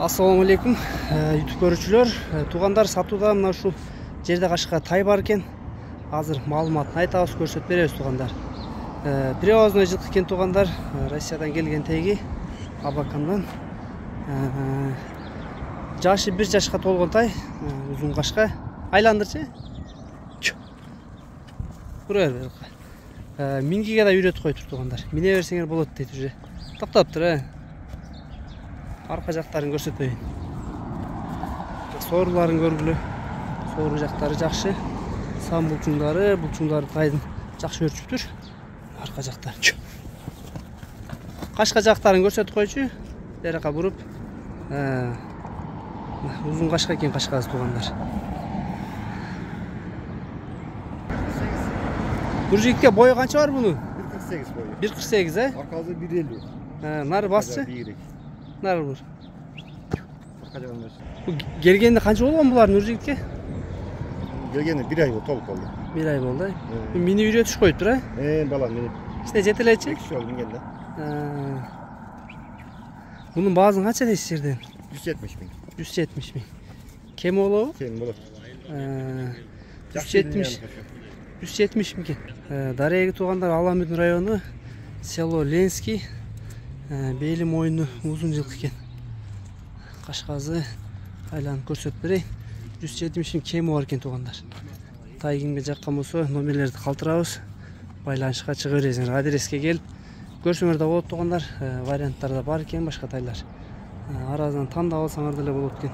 Assalamu алейкум, YouTube көрүүчүлөр. Туугандар сатууда мына ушул жерде кашка тай бар экен. Азыр маалыматын айтабыз, көрсөтүп беребиз туугандар. Привозной жылкы экен туугандар. Россиядан келген тайги Абакандан. Жашы 1 жашка толгон тай, узун кашка. Айландырчы. Көрөр бер. Мингиге да үйрөтүп коюптур туугандар. Мине берсеңер болот дейт уже. Токтоптур, Arka жактарын көрсөтөйүн. Соорларын көргүлө. Соору жактары жакшы. Сам булчуңдары тайдын жакшы өрчүптүр. Арка жактары. Кашка жактарын көрсөтүп койчу. Берака буруп. Узун кашка экен кашкасы туугандар. Буржикке бою канча бар бунун? 1.48 бою. 1.48, Аркасы 1.50. Нары басчы? Нары бур. Bu Келгенде канча болгон булар Нуржигитке? gelgende 1 ay oldu, толук болду. 1 ай болду. Мени үйрөтүш коюптур, Балам мени. İşte жетелечи. 2 жыл мингенде. Bunun баазын канча дейсиз жерден? 170 миң. 170 миң. Кем болобу? Кем болот. 170 миң. Дареги туугандар Аламүдүн району, село Ленский, Бейли мойну узун жылкы экен. Кашказы айланып көрсөтүп берейин. 170 миң кеми бар экен туугандар. Тай кимге жаккан болсо номерлерди калтырабыз. Байланышка чыга бересиңер. Адреске келип көрсөңөр да болот туугандар. Варианттар да бар экен башка тайлар. Аразынан тандап алсаңар деле болот экен.